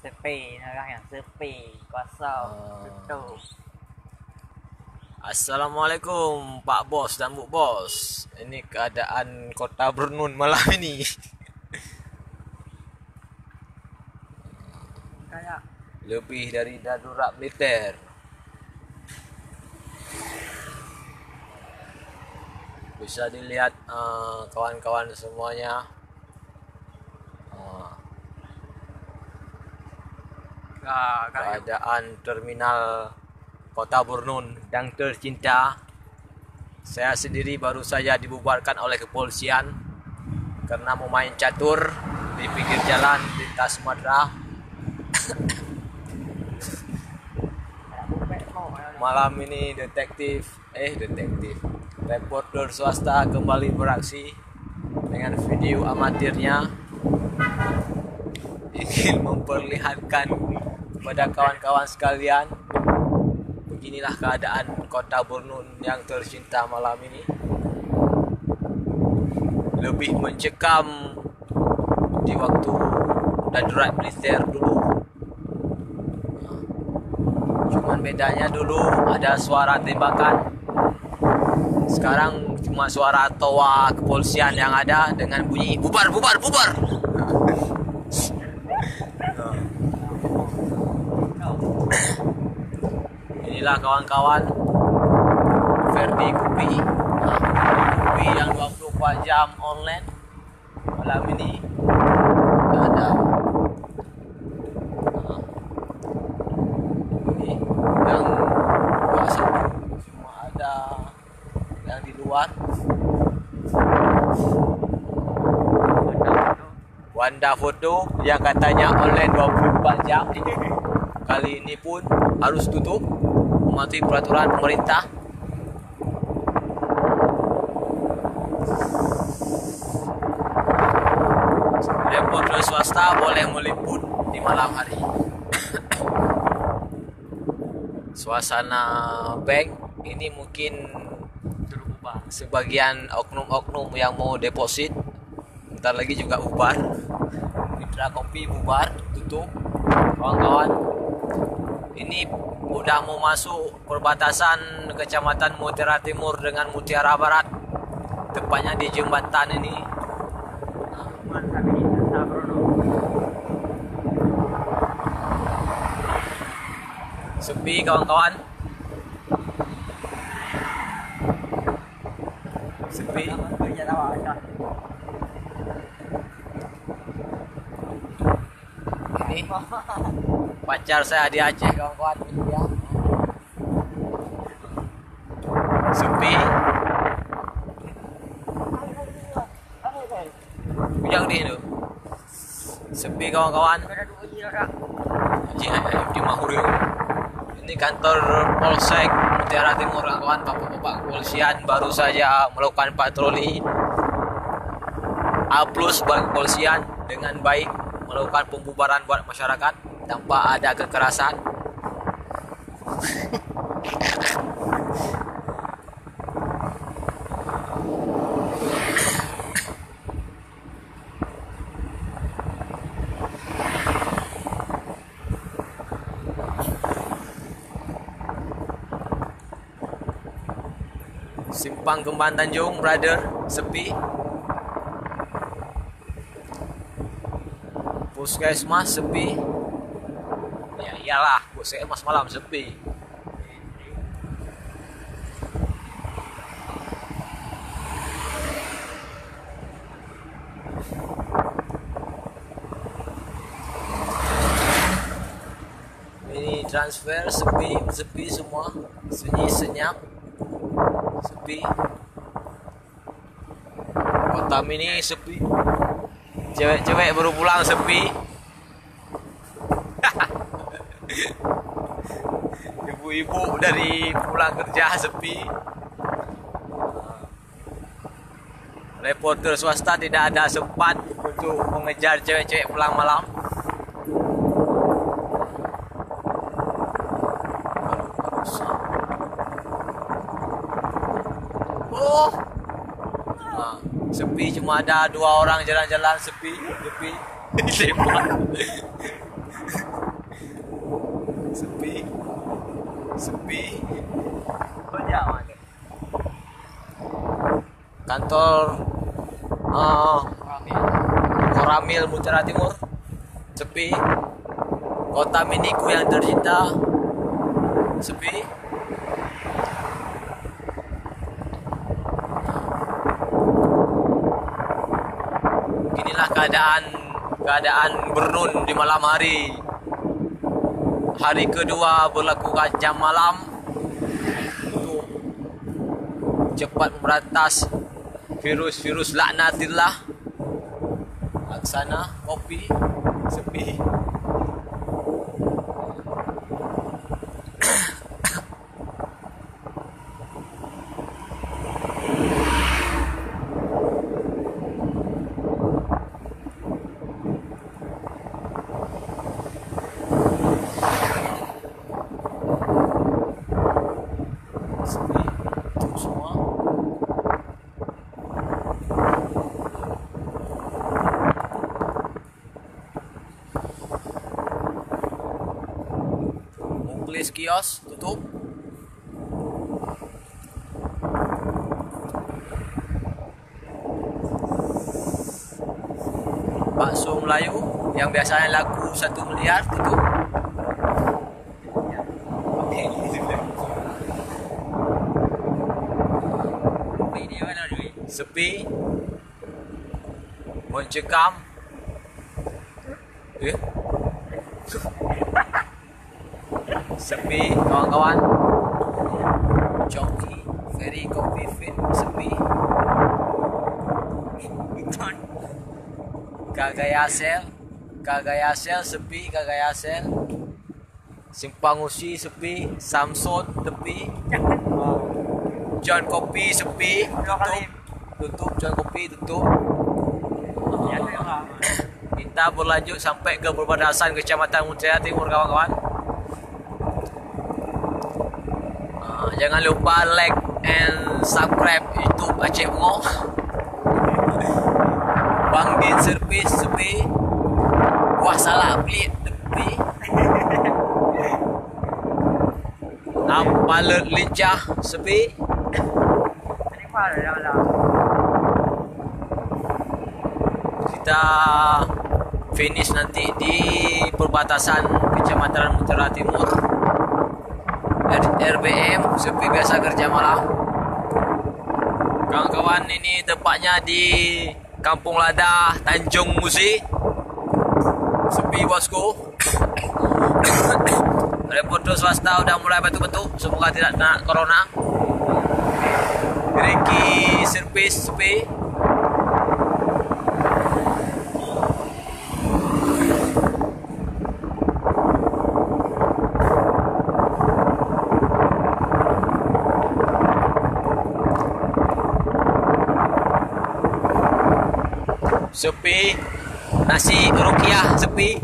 sepi, orang yang sepi, kosong, tutup. Assalamualaikum Pak Bos dan Bu Bos. Ini keadaan Kota Brunei malam ini. Kayak Lebih dari darurat militer. Bisa dilihat kawan-kawan semuanya. Keadaan terminal Kota Brunei yang tercinta. Saya sendiri baru saja dibubarkan oleh kepolisian karena mau main catur di pinggir jalan lintas Sumatera. Malam ini detektif reporter swasta kembali beraksi dengan video amatirnya, ingin memperlihatkan kepada kawan-kawan sekalian beginilah keadaan Kota Brunei yang tercinta malam ini. Lebih mencekam di waktu darurat militer dulu. Cuman bedanya dulu ada suara tembakan. Sekarang cuma suara toa kepolisian yang ada dengan bunyi bubar bubar bubar. Inilah kawan-kawan Verdi Kopi yang 24 jam online. Malam ini tidak ada. Ini yang biasa cuma ada yang di luar. Wanda Foto yang katanya online 24 jam. Kali ini pun harus tutup mematuhi peraturan pemerintah. Reporter swasta boleh meliput di malam hari. Suasana bank ini mungkin sebagian oknum-oknum yang mau deposit bentar lagi juga bubar. Mitra Kopi bubar, tutup. Kawan-kawan, ini udah mau masuk perbatasan Kecamatan Mutiara Timur dengan Mutiara Barat, tepatnya di jembatan ini. Sepi kawan-kawan, sepi. Ini pacar saya di Aceh kawan-kawan, ya. Sepi. Yang di itu sepi kawan-kawan. Di Mahuriu. Ini kantor Polsek Mutiara Timur kawan-kawan. Bapak-bapak kepolisian baru saja melakukan patroli. A+ buat kepolisian dengan baik melakukan pembubaran buat masyarakat tanpa ada kekerasan. Simpang Kembang Tanjung, brother, sepi. Puskesmas sepi. Ya iyalah, puskesmas malam sepi. Ini transfer sepi semua, sunyi senyap, sepi. Kota Mini sepi. Cewek-cewek baru pulang sepi. Ibu-ibu dari pulang kerja sepi. Reporter swasta tidak ada sempat untuk mengejar cewek-cewek pulang malam. Sepi cuma Cuma ada 2 orang jalan-jalan sepi. Lepak. Sepi. Banyak mana? Kantor Koramil Mutiara Timur sepi. Kota miniku yang tercinta sepi. Inilah keadaan Bernun di malam hari. Hari kedua berlakukan jam malam untuk cepat memberantas virus-virus laknatillah. Laksana kopi sepi. Sepi itu semua. Muklis kios tutup. Bakso Melayu yang biasanya laku 1 miliar tutup. Sepi. Mencekam. Sepi kawan-kawan. Joki Ferry Coffee Fit sepi. Kagaya Sel sepi. Simpang Usi sepi. Samsung sepi. John Kopi sepi. Tutup John Kopi tutup. Kita berlanjut sampai ke perbatasan Kecamatan Mutiara Timur kawan-kawan. Jangan lupa like and subscribe YouTube Aceh Bungo. Bang Din Servis sepi. Buah salak pelit sepi. Ampalet lincah sepi. Kita finish nanti di perbatasan Kecamatan Mutiara Timur. RBM sepi biasa kerja malam. Kawan-kawan, ini tepatnya di Kampung Lada, Tanjung Musi. Sepi bosku. Reporter swasta udah mulai batuk-batuk. Semoga tidak kena corona. Ricky Servis sepi. Sepi. Nasi Rukiah sepi.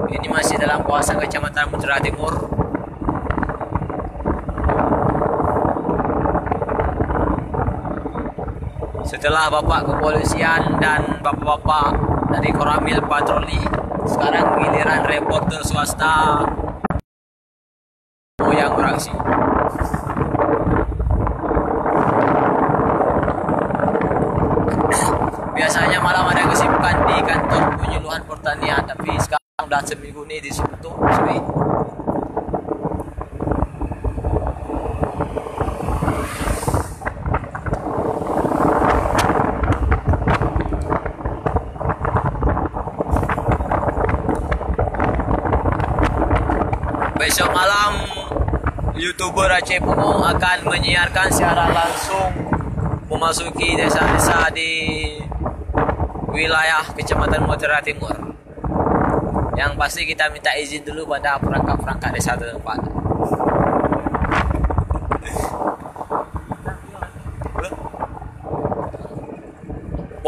Ini masih dalam kawasan Kecamatan Mutiara Timur. Setelah bapak kepolisian dan bapak-bapak dari Koramil patroli, sekarang giliran reporter swasta yang beraksi. Biasanya malam ada kesibukan di kantor penyuluhan pertanian, tapi sekarang udah seminggu ini ditutup sepi. Besok malam YouTuber Aceh Bungo akan menyiarkan secara langsung memasuki desa-desa di wilayah Kecamatan Mutiara Timur. Yang pasti kita minta izin dulu pada perangkat-perangkat desa tempat.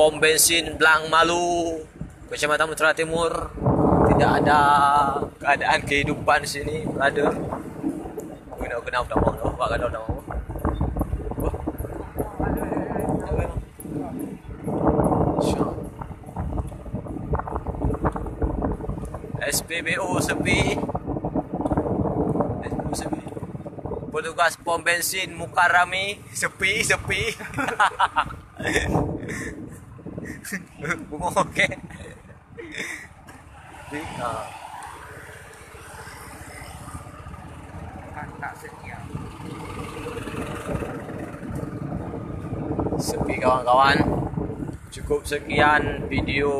pom bensin Blang Malu, Kecamatan Utara Timur. Tidak ada keadaan kehidupan sini, brother. Kena udah mau, Pak kada udah mau. SPBU sepi. SPBU sepi. Petugas pom bensin Mukarrami sepi. Bungo oke. Sepi kawan-kawan. Cukup sekian video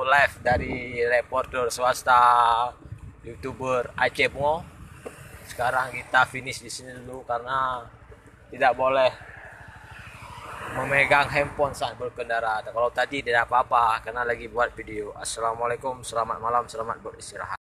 live dari reporter swasta YouTuber Aceh Bungo. Sekarang kita finish di sini dulu karena tidak boleh memegang handphone saat berkendara. Kalau tadi tidak apa-apa karena lagi buat video. Assalamualaikum, selamat malam, selamat beristirahat.